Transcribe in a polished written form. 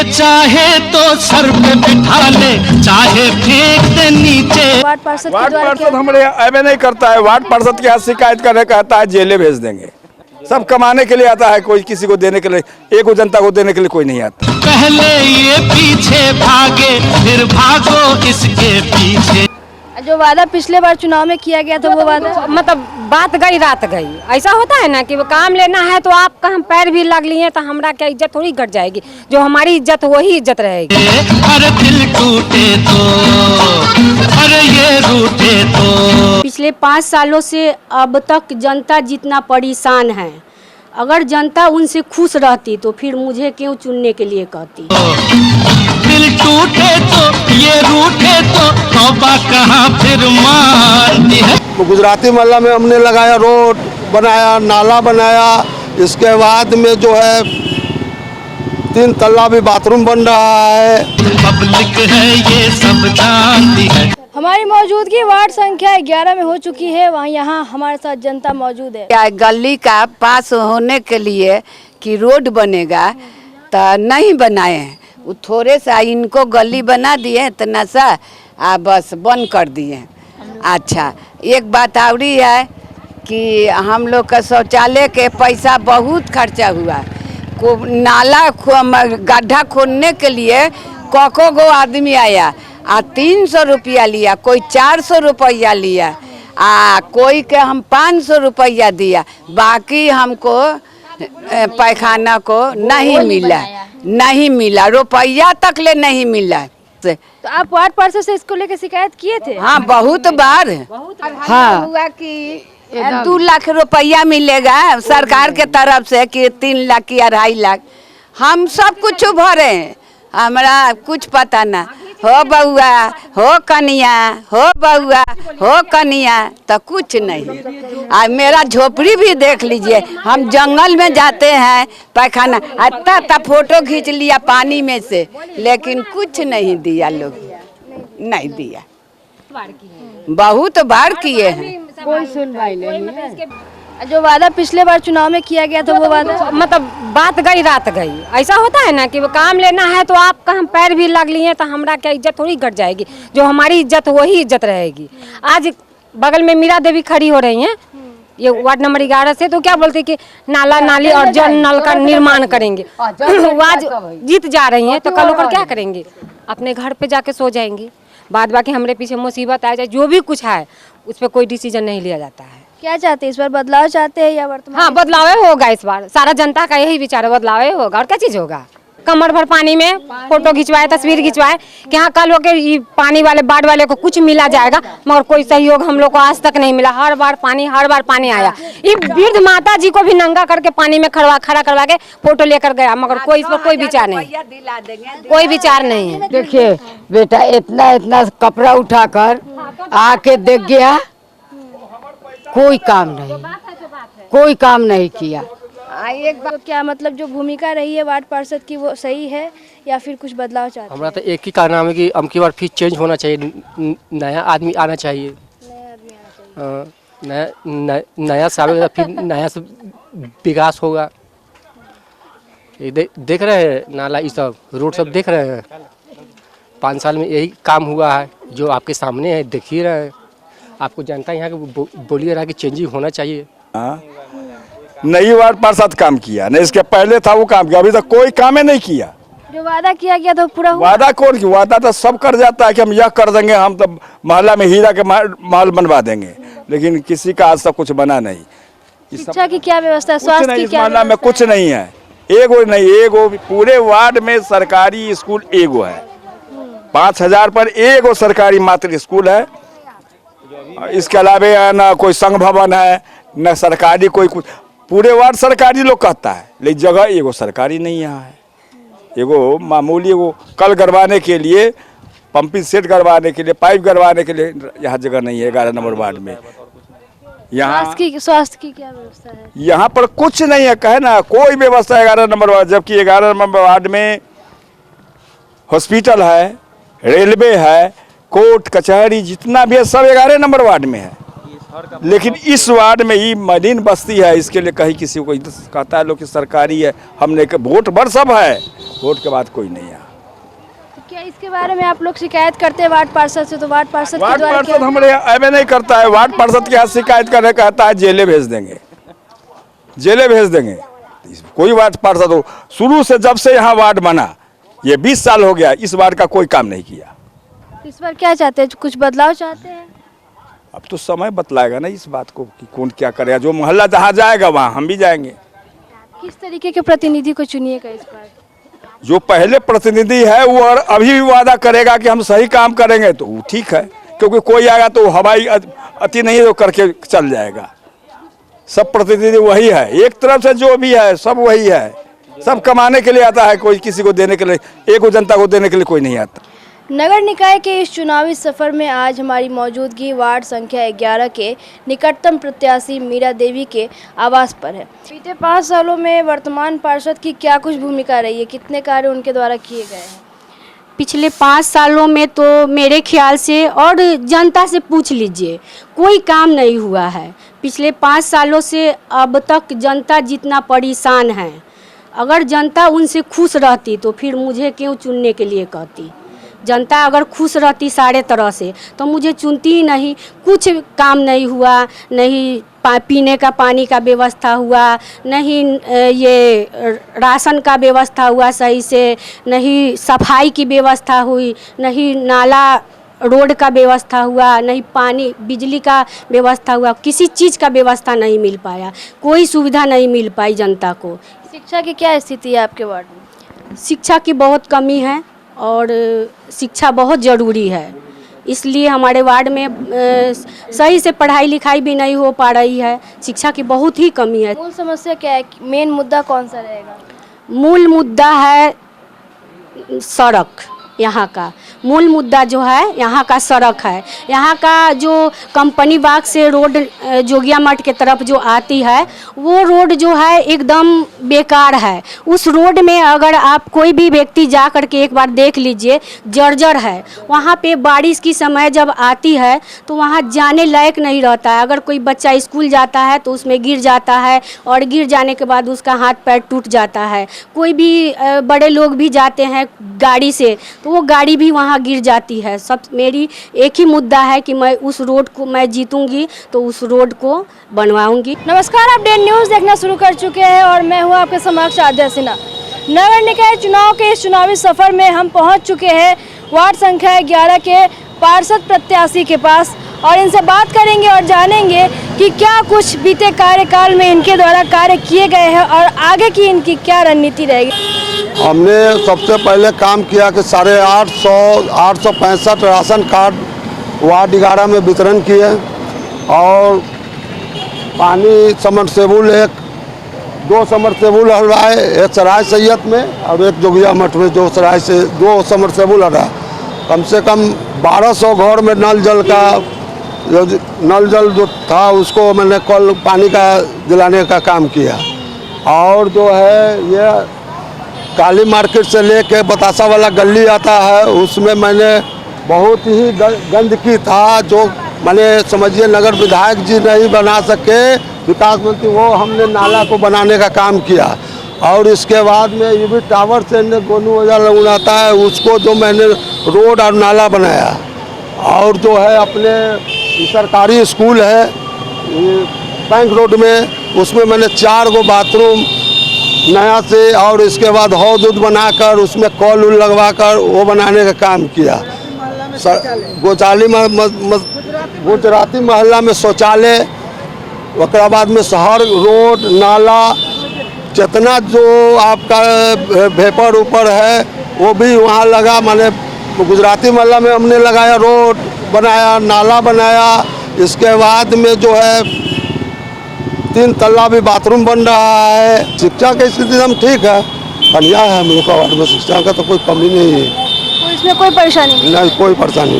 ये चाहे तो सर पे बिठा ले, चाहे फेंक दे नीचे। वार्ड पार्षद हमारे ऐसे नहीं करता है। वार्ड पार्षद के यहाँ शिकायत करने कहता है जेले भेज देंगे। सब कमाने के लिए आता है, कोई किसी को देने के लिए, एक को जनता को देने के लिए कोई नहीं आता। पहले ये पीछे भागे, फिर भागो इसके पीछे। जो वादा पिछले बार चुनाव में किया गया था वो वादा मतलब बात गई रात गई। ऐसा होता है ना कि वो काम लेना है तो आपका हम पैर भी लग लिए तो हमारा क्या इज्जत थोड़ी घट जाएगी। जो हमारी इज्जत वही इज्जत रहेगी। अरे दिल टूटे तो, अरे ये रूठे तो। पिछले 5 सालों से अब तक जनता जितना परेशान है, अगर जनता उनसे खुश रहती तो फिर मुझे क्यों चुनने के लिए कहती। दिल टूटे तो, ये रूठे तो, तौबा कहाँ फिर मानती है। तो गुजराती मोहल्ला में हमने लगाया, रोड बनाया, नाला बनाया, इसके बाद में जो है 3 तल्ला भी बाथरूम बन रहा है। पब्लिक है ये सब जानती है। हमारी मौजूदगी वार्ड संख्या 11 में हो चुकी है। वहाँ यहाँ हमारे साथ जनता मौजूद है। क्या गली का पास होने के लिए कि रोड बनेगा तो नहीं बनाए हैं। वो थोड़े सा इनको गली बना दिए इतना सा बस बंद कर दिए। अच्छा, एक बात और है कि हम लोग का शौचालय के पैसा बहुत खर्चा हुआ। को नाला गड्ढा खोदने के लिए को आदमी आया 300 रुपया लिया, कोई 400 रुपया लिया, कोई के हम 500 रुपया दिया। बाकी हमको पैखाना को नहीं मिला, रुपया तक ले नहीं मिला। तो आप वार्ड पार्षद से इसको लेकर शिकायत किए थे? हाँ, बहुत बार। हाँ, हुआ कि 2 लाख रुपया मिलेगा सरकार के तरफ से कि 3 लाख की 2.5 लाख। हम सब कुछ भरे, हमारा कुछ पता ना हो बउआ हो कनिया, हो बउआ हो कनिया, तो कुछ नहीं। मेरा झोपड़ी भी देख लीजिए, हम जंगल में जाते हैं पैखाना, इतना फोटो खींच लिया पानी में से, लेकिन कुछ नहीं दिया, लोग नहीं दिया। बहुत बार किए हैं, कोई सुनवाई नहीं। जो वादा पिछले बार चुनाव में किया गया था वो वादा मतलब बात गई रात गई। ऐसा होता है ना कि वो काम लेना है तो आपका हम पैर भी लग लिए तो हमारा क्या इज्जत थोड़ी घट जाएगी। जो हमारी इज्जत वही इज्जत रहेगी। आज बगल में मीरा देवी खड़ी हो रही हैं ये वार्ड नंबर 11 से, तो क्या बोलते कि नाला नाली और जल नल का निर्माण करेंगे। वो आज जीत जा रही हैं तो कल होकर क्या करेंगे? अपने घर पे जाके सो जाएंगी। बाद बाकी हमारे पीछे मुसीबत आ जाए, जो भी कुछ है उस पर कोई डिसीजन नहीं लिया जाता है। क्या चाहते हैं इस बार? बदलाव चाहते हैं या वर्तमान? हाँ, बदलाव होगा इस बार। सारा जनता का यही विचार है, बदलाव होगा। और क्या चीज होगा? कमर भर पानी में फोटो खिंचवाए, तस्वीर खिंचवाए कि हाँ कल होकर पानी वाले बाढ़ वाले को कुछ मिला जाएगा, मगर कोई सहयोग हम लोग को आज तक नहीं मिला। हर बार पानी आया। ये वृद्ध माता जी को भी नंगा करके पानी में खड़ा करवा के फोटो लेकर गया, मगर कोई इस पर कोई विचार नहीं, कोई विचार नहीं है। देखिए बेटा, इतना कपड़ा उठाकर आके देख गया, कोई काम नहीं किया। तो क्या मतलब जो भूमिका रही है वार्ड पार्षद की वो सही है या फिर कुछ बदलाव चाहते हैं? हमारा तो एक ही कारण है कि अबकी बार फिर चेंज होना चाहिए, नया आदमी आना चाहिए। नया साल फिर नया से विकास होगा। देख रहे हैं नाला, ये सब रोड सब देख रहे हैं। 5 साल में यही काम हुआ है जो आपके सामने है, देख ही रहे हैं। आपको जनता यहाँ के बोलिए रहा कि चेंजिंग होना चाहिए। नई वार्ड पार्षद काम किया, नहीं इसके पहले था वो काम किया, अभी तक कोई काम ही नहीं किया। जो वादा किया गया था पूरा हुआ? वादा कौन की? वादा तो सब कर जाता है कि हम यह कर देंगे, हम तो मोहल्ला में हीरा के महल बनवा देंगे, लेकिन किसी का आज तक कुछ बना नहीं। शिक्षा की क्या व्यवस्था है? स्वास्थ्य की क्या? मोहल्ला में कुछ नहीं है। एगो पूरे वार्ड में सरकारी स्कूल एगो है। 5000 पर एगो सरकारी मात्र स्कूल है। इसके अलावा न कोई संघ भवन है, न सरकारी कोई कुछ। पूरे वार्ड सरकारी लोग कहता है, लेकिन जगह एगो सरकारी नहीं यहाँ है। एगो मामूली एगो कल गड़वाने के लिए, पंपिंग सेट गड़वाने के लिए, पाइप गड़वाने के लिए यहाँ जगह नहीं है 11 नंबर वार्ड में। यहाँ स्वास्थ्य की क्या व्यवस्था है? यहाँ पर कुछ नहीं है, कहे ना कोई व्यवस्था 11 नंबर वार्ड, जबकि 11 नंबर वार्ड में हॉस्पिटल है, रेलवे है, कोर्ट कचहरी जितना भी है सब 11 नंबर वार्ड में है। लेकिन इस वार्ड में ही मलिन बस्ती है, इसके लिए कहीं किसी को कहता है लोग कि सरकारी है, हमने वोट भर सब है, वोट के बाद कोई नहीं है। तो क्या इसके बारे में आप लोग शिकायत करते हैं वार्ड पार्षद से? तो वार्ड पार्षद के वार्ड द्वारा पार्षद क्या- हमारे ऐसे नहीं करता है। वार्ड पार्षद के यहाँ शिकायत करने कहता है जेले भेज देंगे, जेले भेज देंगे। कोई वार्ड पार्षद हो, शुरू से जब से यहाँ वार्ड बना, ये 20 साल हो गया, इस वार्ड का कोई काम नहीं किया। इस बार क्या चाहते हैं, कुछ बदलाव चाहते हैं? अब तो समय बतलाएगा ना इस बात को कि कौन क्या करेगा। जो मोहल्ला जहाँ जाएगा वहाँ हम भी जाएंगे। किस तरीके के प्रतिनिधि को चुनिएगा इस बार? जो पहले प्रतिनिधि है वो और अभी भी वादा करेगा कि हम सही काम करेंगे तो वो ठीक है, क्योंकि कोई आएगा तो हवाई अति नहीं तो करके चल जाएगा। सब प्रतिनिधि वही है, एक तरफ से जो भी है सब वही है, सब कमाने के लिए आता है, कोई किसी को देने के लिए, एक जनता को देने के लिए कोई नहीं आता। नगर निकाय के इस चुनावी सफर में आज हमारी मौजूदगी वार्ड संख्या 11 के निकटतम प्रत्याशी मीरा देवी के आवास पर है। बीते 5 सालों में वर्तमान पार्षद की क्या कुछ भूमिका रही है, कितने कार्य उनके द्वारा किए गए हैं? पिछले 5 सालों में तो मेरे ख्याल से, और जनता से पूछ लीजिए, कोई काम नहीं हुआ है। पिछले 5 सालों से अब तक जनता जितना परेशान है, अगर जनता उनसे खुश रहती तो फिर मुझे क्यों चुनने के लिए कहती। जनता अगर खुश रहती सारे तरह से तो मुझे चुनती ही नहीं। कुछ काम नहीं हुआ, नहीं पीने का पानी का व्यवस्था हुआ, नहीं ये राशन का व्यवस्था हुआ सही से, नहीं सफाई की व्यवस्था हुई, नहीं नाला रोड का व्यवस्था हुआ, नहीं पानी बिजली का व्यवस्था हुआ, किसी चीज़ का व्यवस्था नहीं मिल पाया, कोई सुविधा नहीं मिल पाई जनता को। शिक्षा की क्या स्थिति है आपके वार्ड में? शिक्षा की बहुत कमी है और शिक्षा बहुत ज़रूरी है, इसलिए हमारे वार्ड में सही से पढ़ाई लिखाई भी नहीं हो पा रही है। शिक्षा की बहुत ही कमी है। मूल समस्या क्या है, मेन मुद्दा कौन सा रहेगा? मूल मुद्दा है सड़क। यहाँ का मूल मुद्दा जो है यहाँ का सड़क है। यहाँ का जो कंपनी बाग से रोड जोगिया मठ के तरफ जो आती है वो रोड जो है एकदम बेकार है। उस रोड में अगर आप कोई भी व्यक्ति जा कर के एक बार देख लीजिए, जर्जर है। वहाँ पे बारिश की समय जब आती है तो वहाँ जाने लायक नहीं रहता है। अगर कोई बच्चा स्कूल जाता है तो उसमें गिर जाता है और गिर जाने के बाद उसका हाथ पैर टूट जाता है। कोई भी बड़े लोग भी जाते हैं गाड़ी से तो वो गाड़ी भी वहाँ गिर जाती है। सब मेरी एक ही मुद्दा है कि मैं उस रोड को, मैं जीतूंगी तो उस रोड को बनवाऊंगी। नमस्कार, अपडेट न्यूज़ देखना शुरू कर चुके हैं और मैं हूँ आपके समक्ष आद्या सिन्हा। नगर निकाय चुनाव के इस चुनावी सफर में हम पहुँच चुके हैं वार्ड संख्या 11 के पार्षद प्रत्याशी के पास और इनसे बात करेंगे और जानेंगे कि क्या कुछ बीते कार्यकाल में इनके द्वारा कार्य किए गए हैं और आगे की इनकी क्या रणनीति रहेगी। हमने सबसे पहले काम किया कि 865 राशन कार्ड वार्ड 11 में वितरण किए और पानी समरसेबुल 2 समरसेबुल हलवाए, एक सराय सैयद में और एक जोगिया मठ में, जो सराय से 2 समरसेबुल हरा। कम से कम 1200 घर में नल जल जो था उसको मैंने कल पानी का दिलाने का काम किया। और जो है ये काली मार्केट से लेके बतासा वाला गली आता है उसमें मैंने बहुत ही गंदगी था, जो मैंने समझिए नगर विधायक जी नहीं बना सके, विकास मंत्री, वो हमने नाला को बनाने का काम किया। और इसके बाद में ये भी टावर से गोनू बाजार उड़ाता है उसको जो मैंने रोड और नाला बनाया। और जो है अपने सरकारी स्कूल है बैंक रोड में, उसमें मैंने 4 गो बाथरूम नया से और इसके बाद हौद उद बनाकर उसमें कॉल उल लगवाकर वो बनाने का काम किया। गुजराती मोहल्ला में शौचालय, उसके बाद में शहर रोड नाला जितना जो आपका भेपर ऊपर है वो भी वहाँ लगा। मैंने गुजराती मोहल्ला में हमने लगाया, रोड बनाया, नाला बनाया। इसके बाद में जो है 3 तल्ला भी बाथरूम बन रहा है। शिक्षा की स्थिति एकदम ठीक है, बढ़िया है। हम लोग का वार्ड में शिक्षा का तो कोई कमी नहीं है। तो इसमें कोई परेशानी नहीं? नहीं, कोई परेशानी नहीं।